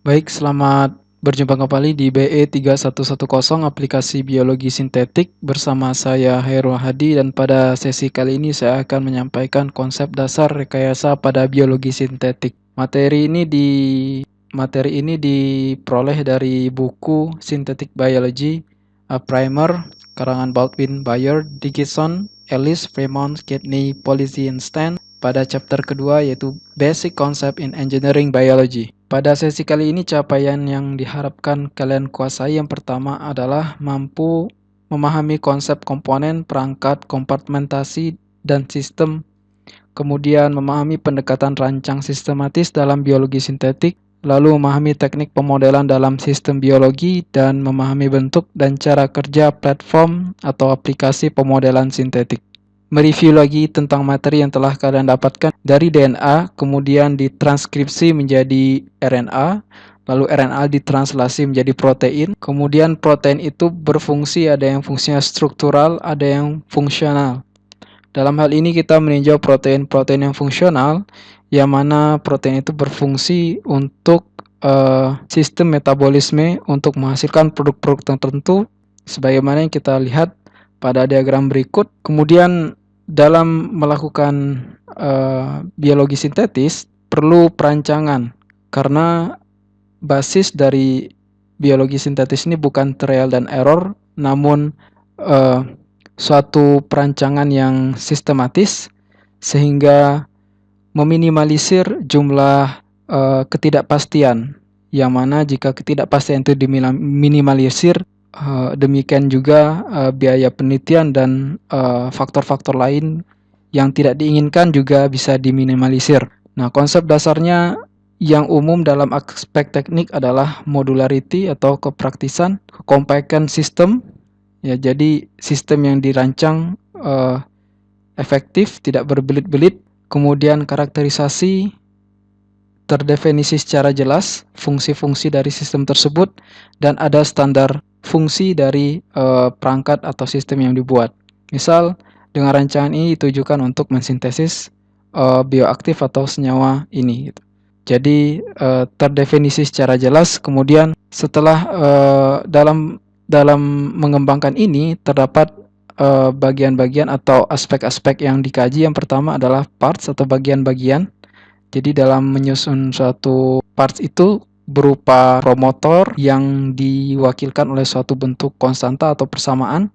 Baik, selamat berjumpa kembali di BE3110 aplikasi biologi sintetik bersama saya Hairul Hadi, dan pada sesi kali ini saya akan menyampaikan konsep dasar rekayasa pada biologi sintetik. Materi ini diperoleh dari buku Synthetic Biology, A Primer, karangan Baldwin, Bayer, Dickinson, Ellis, Fremont, Gedney, Polizzi, and Stan, pada chapter kedua yaitu Basic Concept in Engineering Biology. Pada sesi kali ini capaian yang diharapkan kalian kuasai yang pertama adalah mampu memahami konsep komponen, perangkat, kompartmentasi, dan sistem, kemudian memahami pendekatan rancang sistematis dalam biologi sintetik, lalu memahami teknik pemodelan dalam sistem biologi, dan memahami bentuk dan cara kerja platform atau aplikasi pemodelan sintetik. Mereview lagi tentang materi yang telah kalian dapatkan dari DNA, kemudian ditranskripsi menjadi RNA, lalu RNA ditranslasi menjadi protein, kemudian protein itu berfungsi, ada yang fungsinya struktural, ada yang fungsional. Dalam hal ini kita meninjau protein-protein yang fungsional, yang mana protein itu berfungsi untuk sistem metabolisme untuk menghasilkan produk-produk tertentu, sebagaimana yang kita lihat pada diagram berikut. Kemudian dalam melakukan biologi sintetis perlu perancangan, karena basis dari biologi sintetis ini bukan trial dan error, namun suatu perancangan yang sistematis sehingga meminimalisir jumlah ketidakpastian, yang mana jika ketidakpastian itu diminimalisir, demikian juga biaya penelitian dan faktor-faktor lain yang tidak diinginkan juga bisa diminimalisir. Nah, konsep dasarnya yang umum dalam aspek teknik adalah modularity atau kepraktisan, kekompakan sistem. Ya, jadi sistem yang dirancang efektif, tidak berbelit-belit. Kemudian karakterisasi, terdefinisi secara jelas fungsi-fungsi dari sistem tersebut, dan ada standar fungsi dari perangkat atau sistem yang dibuat. Misal, dengan rancangan ini ditujukan untuk mensintesis bioaktif atau senyawa ini. Gitu. Jadi terdefinisi secara jelas. Kemudian setelah dalam mengembangkan ini terdapat bagian-bagian atau aspek-aspek yang dikaji. Yang pertama adalah parts atau bagian-bagian. Jadi dalam menyusun suatu parts itu berupa promotor yang diwakilkan oleh suatu bentuk konstanta atau persamaan.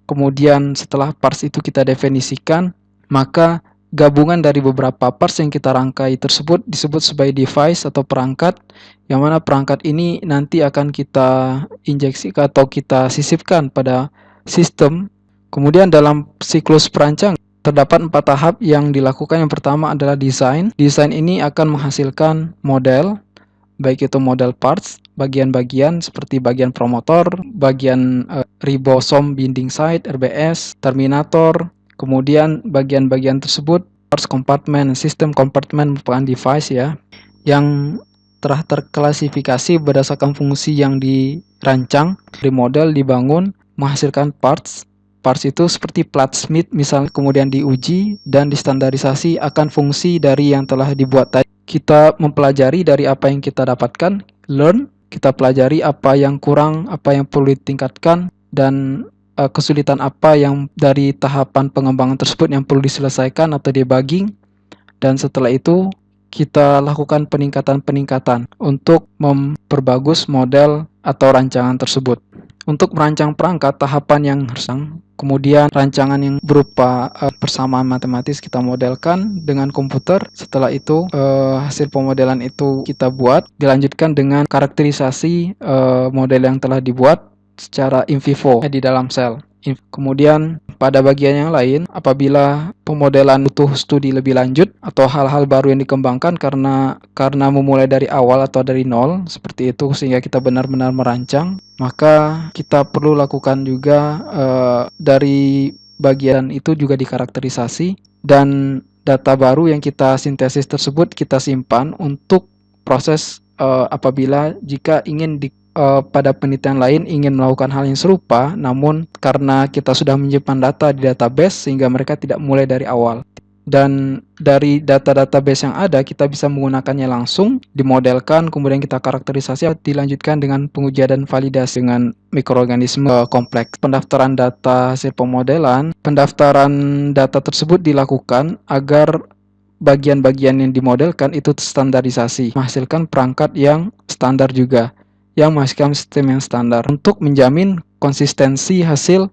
Kemudian setelah parts itu kita definisikan, maka gabungan dari beberapa parts yang kita rangkai tersebut disebut sebagai device atau perangkat, yang mana perangkat ini nanti akan kita injeksi atau kita sisipkan pada sistem. Kemudian dalam siklus perancang terdapat 4 tahap yang dilakukan. Yang pertama adalah desain. Desain ini akan menghasilkan model, baik itu model parts, bagian-bagian seperti bagian promotor, bagian ribosom binding site, RBS, terminator. Kemudian bagian-bagian tersebut, parts compartment, sistem compartment merupakan device ya, yang telah terklasifikasi berdasarkan fungsi yang dirancang. Dari model dibangun menghasilkan parts. Parts itu seperti Platsmith misalnya, kemudian diuji dan distandarisasi akan fungsi dari yang telah dibuat tadi. Kita mempelajari dari apa yang kita dapatkan, learn, kita pelajari apa yang kurang, apa yang perlu ditingkatkan, dan kesulitan apa yang dari tahapan pengembangan tersebut yang perlu diselesaikan atau debugging. Dan setelah itu kita lakukan peningkatan-peningkatan untuk memperbagus model atau rancangan tersebut. Untuk merancang perangkat, tahapan yang harus, kemudian rancangan yang berupa persamaan matematis kita modelkan dengan komputer. Setelah itu hasil pemodelan itu kita buat, dilanjutkan dengan karakterisasi model yang telah dibuat secara in vivo di dalam sel. Kemudian pada bagian yang lain, apabila pemodelan butuh studi lebih lanjut atau hal-hal baru yang dikembangkan karena memulai dari awal atau dari nol seperti itu sehingga kita benar-benar merancang, maka kita perlu lakukan juga dari bagian itu juga dikarakterisasi, dan data baru yang kita sintesis tersebut kita simpan untuk proses apabila jika ingin pada penelitian lain ingin melakukan hal yang serupa, namun karena kita sudah menyimpan data di database sehingga mereka tidak mulai dari awal. Dan dari data-database yang ada, kita bisa menggunakannya langsung, dimodelkan, kemudian kita karakterisasi, dilanjutkan dengan pengujian dan validasi dengan mikroorganisme kompleks. Pendaftaran data hasil pemodelan, pendaftaran data tersebut dilakukan agar bagian-bagian yang dimodelkan itu standarisasi, menghasilkan perangkat yang standar juga, yang menghasilkan sistem yang standar untuk menjamin konsistensi hasil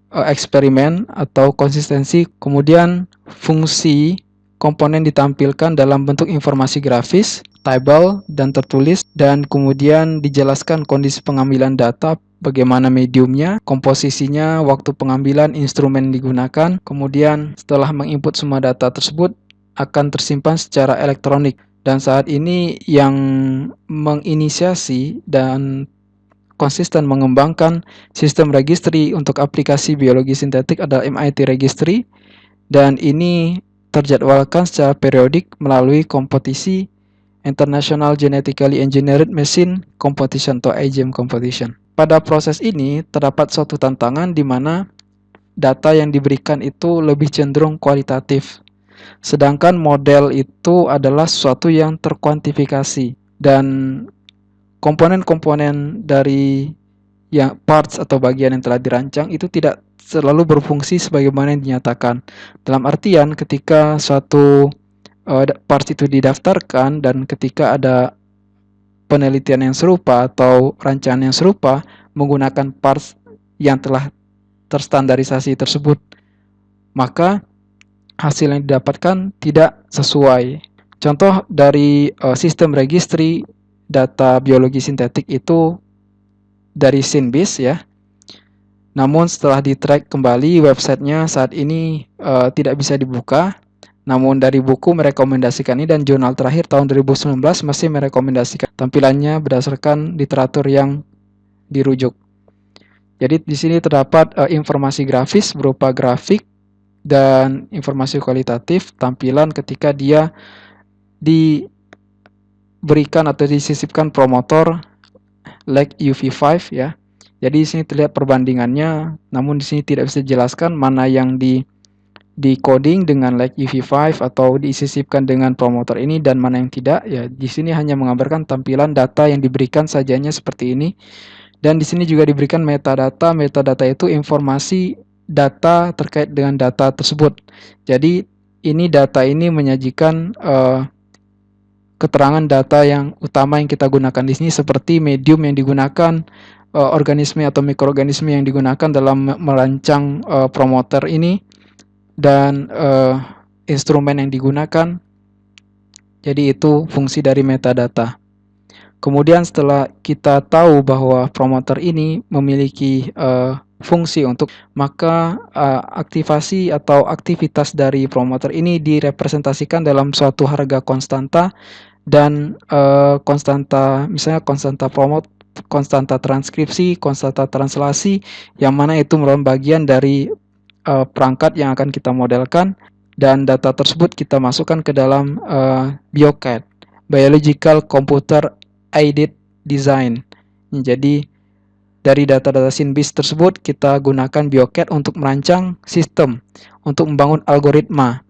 eksperimen atau konsistensi. Kemudian fungsi komponen ditampilkan dalam bentuk informasi grafis, table, dan tertulis, dan kemudian dijelaskan kondisi pengambilan data, bagaimana mediumnya, komposisinya, waktu pengambilan, instrumen digunakan. Kemudian setelah menginput semua data tersebut akan tersimpan secara elektronik. Dan saat ini yang menginisiasi dan konsisten mengembangkan sistem registry untuk aplikasi biologi sintetik adalah MIT Registry, dan ini terjadwalkan secara periodik melalui kompetisi International Genetically Engineered Machine Competition atau IGM Competition. Pada proses ini terdapat suatu tantangan di mana data yang diberikan itu lebih cenderung kualitatif, sedangkan model itu adalah sesuatu yang terkuantifikasi, dan komponen-komponen dari yang parts atau bagian yang telah dirancang itu tidak selalu berfungsi sebagaimana yang dinyatakan. Dalam artian ketika suatu parts itu didaftarkan dan ketika ada penelitian yang serupa atau rancangan yang serupa menggunakan parts yang telah terstandarisasi tersebut, maka hasil yang didapatkan tidak sesuai. Contoh dari sistem registry data biologi sintetik itu dari Sinbis ya. Namun setelah di-track kembali websitenya saat ini tidak bisa dibuka. Namun dari buku merekomendasikan ini, dan jurnal terakhir tahun 2019 masih merekomendasikan tampilannya berdasarkan literatur yang dirujuk. Jadi di sini terdapat informasi grafis berupa grafik dan informasi kualitatif tampilan ketika dia diberikan atau disisipkan promotor like UV5 ya. Jadi di sini terlihat perbandingannya, namun di sini tidak bisa dijelaskan mana yang di coding dengan like UV5 atau disisipkan dengan promotor ini dan mana yang tidak ya. Di sini hanya menggambarkan tampilan data yang diberikan sajanya seperti ini. Dan di sini juga diberikan metadata. Metadata itu informasi data terkait dengan data tersebut. Jadi ini data ini menyajikan keterangan data yang utama yang kita gunakan di sini, seperti medium yang digunakan, organisme atau mikroorganisme yang digunakan dalam merancang promoter ini, dan instrumen yang digunakan. Jadi itu fungsi dari metadata. Kemudian setelah kita tahu bahwa promoter ini memiliki fungsi untuk, maka aktivasi atau aktivitas dari promoter ini direpresentasikan dalam suatu harga konstanta, dan konstanta misalnya konstanta promote, konstanta transkripsi, konstanta translasi, yang mana itu merupakan bagian dari perangkat yang akan kita modelkan, dan data tersebut kita masukkan ke dalam BioCAD, Biological Computer Aided Design. Jadi dari data-data Sinbis tersebut kita gunakan BioCAD untuk merancang sistem, untuk membangun algoritma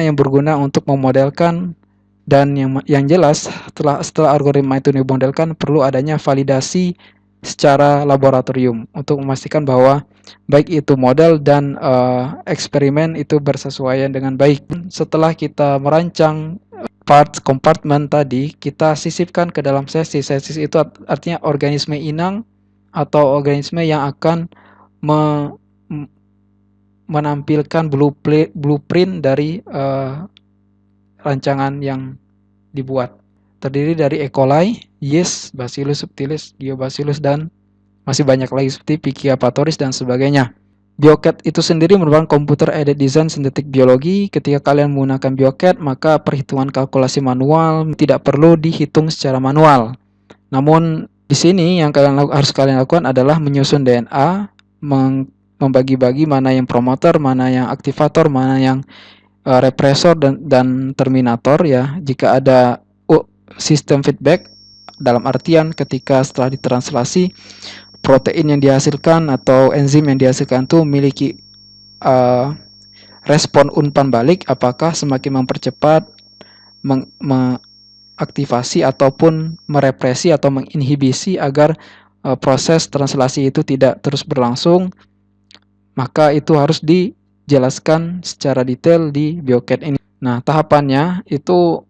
yang berguna untuk memodelkan. Dan yang jelas setelah algoritma itu dimodelkan perlu adanya validasi secara laboratorium untuk memastikan bahwa baik itu model dan eksperimen itu bersesuaian dengan baik. Setelah kita merancang parts kompartemen tadi, kita sisipkan ke dalam sesi. Sesi itu artinya organisme inang atau organisme yang akan menampilkan blueprint dari rancangan yang dibuat. Terdiri dari E. coli, yeast, Bacillus subtilis, Geobacillus, dan masih banyak lagi seperti Pichia patoris dan sebagainya. BioCAD itu sendiri merupakan computer aided design sintetik biologi. Ketika kalian menggunakan BioCAD, maka perhitungan kalkulasi manual tidak perlu dihitung secara manual. Namun di sini yang harus kalian lakukan adalah menyusun DNA, membagi-bagi mana yang promoter, mana yang aktivator, mana yang represor dan terminator ya. Jika ada sistem feedback, dalam artian ketika setelah ditranslasi protein yang dihasilkan atau enzim yang dihasilkan itu memiliki respon umpan balik apakah semakin mempercepat, mengaktifasi ataupun merepresi atau menginhibisi agar proses translasi itu tidak terus berlangsung, maka itu harus dijelaskan secara detail di BioCAD ini. Nah, tahapannya itu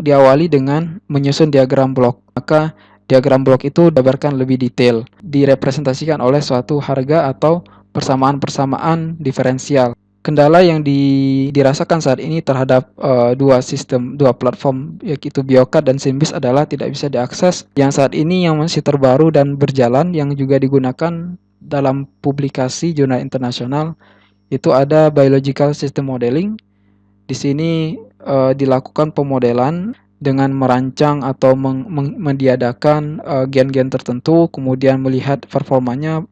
diawali dengan menyusun diagram blok. Maka diagram blok itu digambarkan lebih detail, direpresentasikan oleh suatu harga atau persamaan-persamaan diferensial. Kendala yang dirasakan saat ini terhadap dua platform yaitu BioCAD dan SYNBIS adalah tidak bisa diakses. Yang saat ini yang masih terbaru dan berjalan yang juga digunakan dalam publikasi jurnal internasional itu ada Biological System Modeling. Di sini dilakukan pemodelan dengan merancang atau mendiadakan gen-gen tertentu, kemudian melihat performanya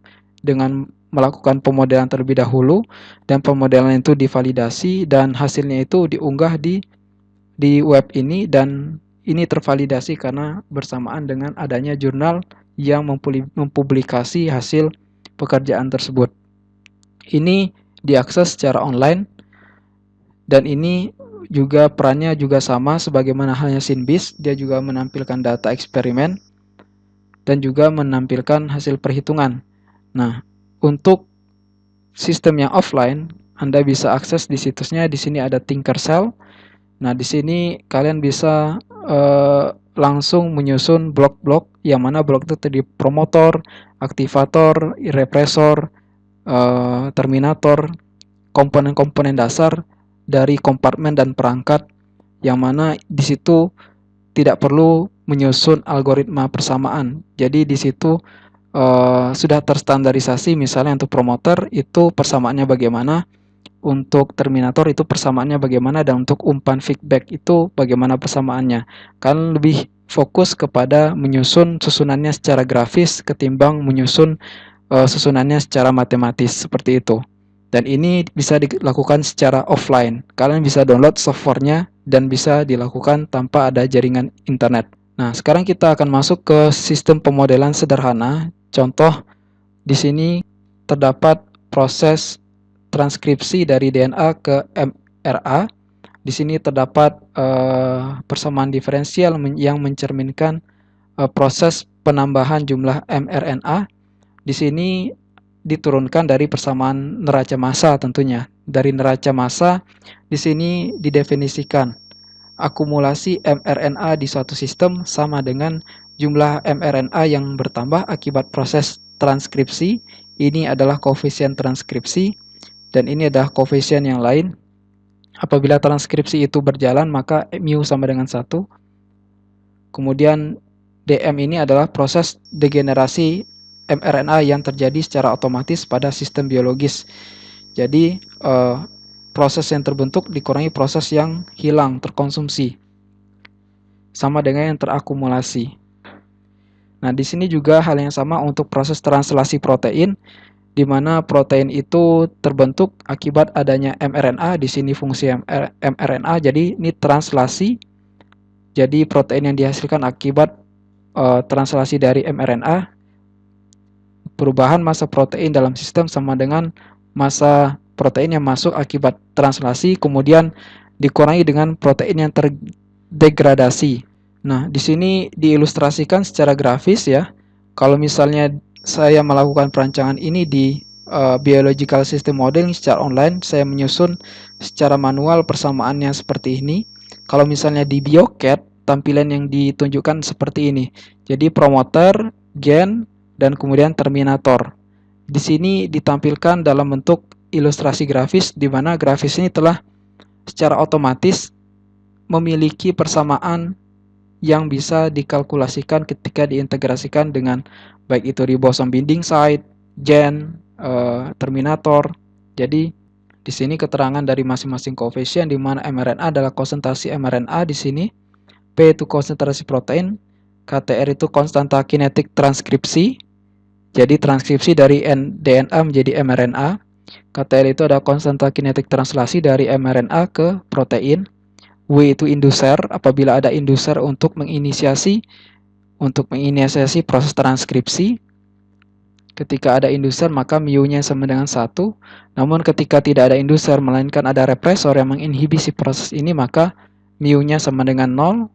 dengan melakukan pemodelan terlebih dahulu, dan pemodelan itu divalidasi dan hasilnya itu diunggah di web ini, dan ini tervalidasi karena bersamaan dengan adanya jurnal yang mempublikasi hasil pekerjaan tersebut. Ini diakses secara online, dan ini juga perannya juga sama sebagaimana halnya SYNBIS, dia juga menampilkan data eksperimen dan juga menampilkan hasil perhitungan. Nah, untuk sistem yang offline, Anda bisa akses di situsnya. Di sini ada Tinkercell. Nah, di sini kalian bisa langsung menyusun blok-blok, yang mana blok itu terdiri promotor, aktivator, represor, terminator, komponen-komponen dasar dari kompartemen dan perangkat, yang mana di situ tidak perlu menyusun algoritma persamaan. Jadi di situ sudah terstandarisasi, misalnya untuk promoter itu persamaannya bagaimana, untuk terminator itu persamaannya bagaimana, dan untuk umpan feedback itu bagaimana persamaannya. Kan lebih fokus kepada menyusun susunannya secara grafis ketimbang menyusun susunannya secara matematis seperti itu. Dan ini bisa dilakukan secara offline. Kalian bisa download softwarenya dan bisa dilakukan tanpa ada jaringan internet. Nah, sekarang kita akan masuk ke sistem pemodelan sederhana. Contoh, di sini terdapat proses transkripsi dari DNA ke mRNA. Di sini terdapat persamaan diferensial yang mencerminkan proses penambahan jumlah mRNA. Di sini diturunkan dari persamaan neraca massa tentunya. Dari neraca massa di sini didefinisikan akumulasi mRNA di suatu sistem sama dengan jumlah mRNA yang bertambah akibat proses transkripsi. Ini adalah koefisien transkripsi dan ini adalah koefisien yang lain. Apabila transkripsi itu berjalan maka mu sama dengan 1. Kemudian DM ini adalah proses degenerasi mRNA yang terjadi secara otomatis pada sistem biologis. Jadi proses yang terbentuk dikurangi proses yang hilang, terkonsumsi, sama dengan yang terakumulasi. Nah, di sini juga hal yang sama untuk proses translasi protein, di mana protein itu terbentuk akibat adanya mRNA. Di sini fungsi mRNA, jadi ini translasi. Jadi protein yang dihasilkan akibat translasi dari mRNA, perubahan massa protein dalam sistem sama dengan massa protein yang masuk akibat translasi, kemudian dikurangi dengan protein yang terdegradasi. Nah, di sini diilustrasikan secara grafis ya. Kalau misalnya saya melakukan perancangan ini di Biological System Modeling secara online, saya menyusun secara manual persamaannya seperti ini. Kalau misalnya di BioCAD, tampilan yang ditunjukkan seperti ini. Jadi promoter, gen, dan kemudian terminator. Di sini ditampilkan dalam bentuk ilustrasi grafis, di mana grafis ini telah secara otomatis memiliki persamaan yang bisa dikalkulasikan ketika diintegrasikan dengan baik itu ribosom binding site, gen, terminator. Jadi di sini keterangan dari masing-masing koefisien, di mana mRNA adalah konsentrasi mRNA di sini, P itu konsentrasi protein, KTR itu konstanta kinetik transkripsi. Jadi transkripsi dari DNA menjadi mRNA. KTL itu ada konstanta kinetik translasi dari mRNA ke protein. W itu inducer, apabila ada inducer untuk menginisiasi proses transkripsi. Ketika ada inducer maka mu-nya sama dengan 1. Namun ketika tidak ada inducer melainkan ada represor yang menginhibisi proses ini, maka mu-nya sama dengan 0.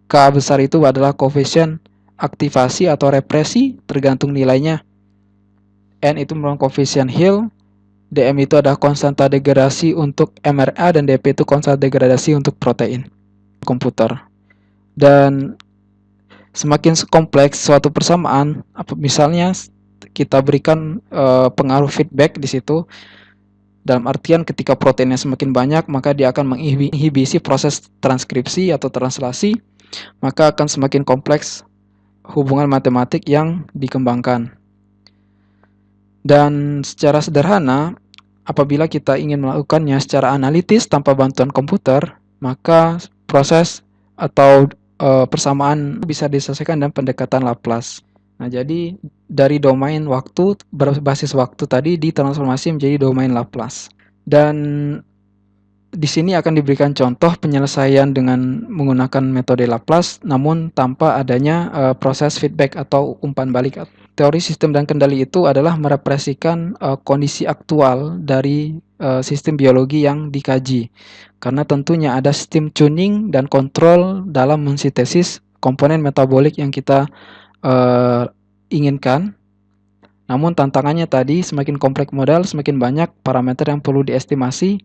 K besar itu adalah koefisien aktivasi atau represi tergantung nilainya. N itu merupakan koefisien Hill, dm itu adalah konstanta degradasi untuk mRNA, dan dp itu konstanta degradasi untuk protein komputer. Dan semakin kompleks suatu persamaan, misalnya kita berikan pengaruh feedback di situ, dalam artian ketika proteinnya semakin banyak maka dia akan menginhibisi proses transkripsi atau translasi, maka akan semakin kompleks hubungan matematik yang dikembangkan. Dan secara sederhana, apabila kita ingin melakukannya secara analitis tanpa bantuan komputer, maka proses atau persamaan bisa diselesaikan dengan pendekatan Laplace. Nah, jadi dari domain waktu berbasis waktu tadi ditransformasi menjadi domain Laplace. Dan di sini akan diberikan contoh penyelesaian dengan menggunakan metode Laplace, namun tanpa adanya proses feedback atau umpan balik. Teori sistem dan kendali itu adalah merepresentasikan kondisi aktual dari sistem biologi yang dikaji. Karena tentunya ada sistem tuning dan kontrol dalam mensintesis komponen metabolik yang kita inginkan. Namun tantangannya tadi, semakin kompleks model, semakin banyak parameter yang perlu diestimasi,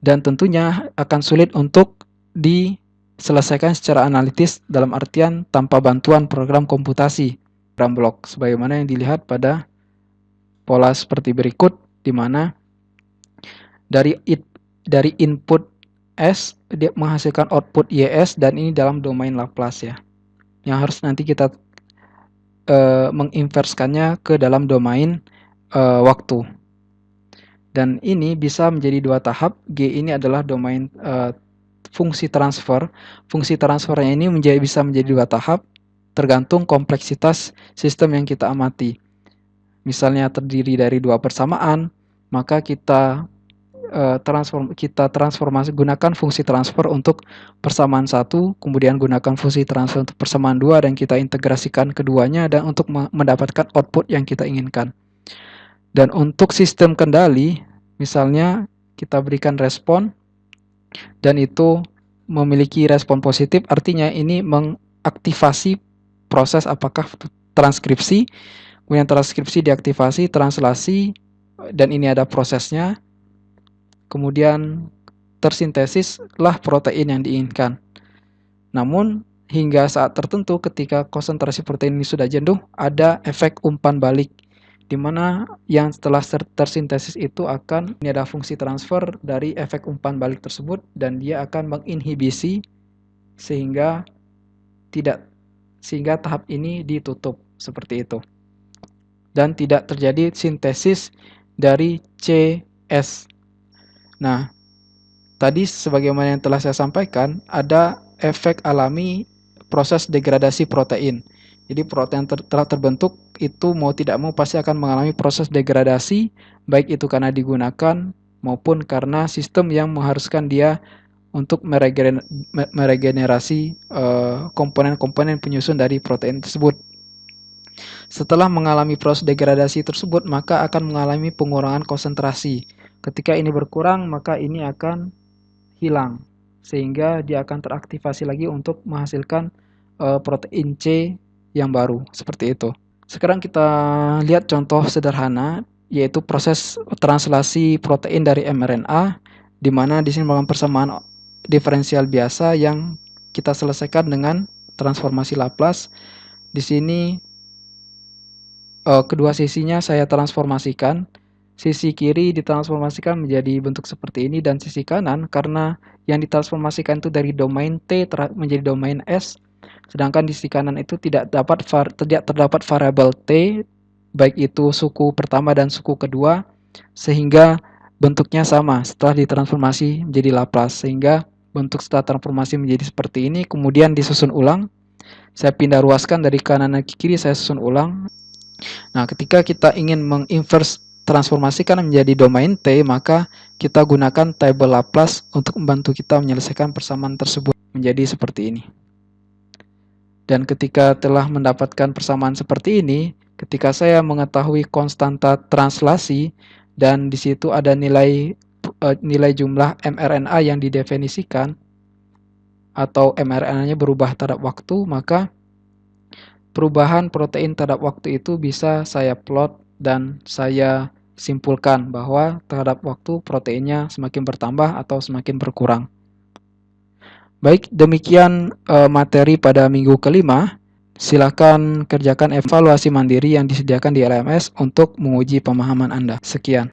dan tentunya akan sulit untuk diselesaikan secara analitis dalam artian tanpa bantuan program komputasi, program blok, sebagaimana yang dilihat pada pola seperti berikut, di mana dari input S dia menghasilkan output YS, dan ini dalam domain Laplace ya, yang harus nanti kita menginverskannya ke dalam domain waktu. Dan ini bisa menjadi dua tahap. G ini adalah domain fungsi transfer. Fungsi transfernya ini bisa menjadi dua tahap, tergantung kompleksitas sistem yang kita amati. Misalnya terdiri dari dua persamaan, maka kita transformasi gunakan fungsi transfer untuk persamaan 1, kemudian gunakan fungsi transfer untuk persamaan 2, dan kita integrasikan keduanya dan untuk mendapatkan output yang kita inginkan. Dan untuk sistem kendali, misalnya kita berikan respon dan itu memiliki respon positif, artinya ini mengaktifasi proses apakah transkripsi, kemudian transkripsi diaktifasi, translasi, dan ini ada prosesnya, kemudian tersintesislah protein yang diinginkan. Namun hingga saat tertentu ketika konsentrasi protein ini sudah jenuh, ada efek umpan balik, di mana yang setelah tersintesis itu ini ada fungsi transfer dari efek umpan balik tersebut, dan dia akan menginhibisi sehingga tahap ini ditutup seperti itu, dan tidak terjadi sintesis dari CS. Nah, tadi sebagaimana yang telah saya sampaikan, ada efek alami proses degradasi protein. Jadi protein telah terbentuk itu mau tidak mau pasti akan mengalami proses degradasi, baik itu karena digunakan maupun karena sistem yang mengharuskan dia untuk meregenerasi komponen-komponen penyusun dari protein tersebut. Setelah mengalami proses degradasi tersebut, maka akan mengalami pengurangan konsentrasi. Ketika ini berkurang, maka ini akan hilang, sehingga dia akan teraktivasi lagi untuk menghasilkan protein C yang baru, seperti itu. Sekarang kita lihat contoh sederhana, yaitu proses translasi protein dari mRNA, di mana di sini merupakan persamaan diferensial biasa yang kita selesaikan dengan transformasi Laplace. Di sini kedua sisinya saya transformasikan. Sisi kiri ditransformasikan menjadi bentuk seperti ini, dan sisi kanan karena yang ditransformasikan itu dari domain T menjadi domain S, sedangkan di sisi kanan itu tidak terdapat variabel T, baik itu suku pertama dan suku kedua, sehingga bentuknya sama setelah ditransformasi menjadi Laplace, sehingga bentuk setelah transformasi menjadi seperti ini, kemudian disusun ulang. Saya pindah ruaskan dari kanan ke kiri, saya susun ulang. Nah, ketika kita ingin menginverse transformasikan menjadi domain T, maka kita gunakan table Laplace untuk membantu kita menyelesaikan persamaan tersebut menjadi seperti ini. Dan ketika telah mendapatkan persamaan seperti ini, Ketika saya mengetahui konstanta translasi dan di situ ada nilai jumlah mRNA yang didefinisikan atau mRNA-nya berubah terhadap waktu, maka perubahan protein terhadap waktu itu bisa saya plot dan saya simpulkan bahwa terhadap waktu proteinnya semakin bertambah atau semakin berkurang. Baik, demikian materi pada minggu kelima. Silakan kerjakan evaluasi mandiri yang disediakan di LMS untuk menguji pemahaman Anda. Sekian.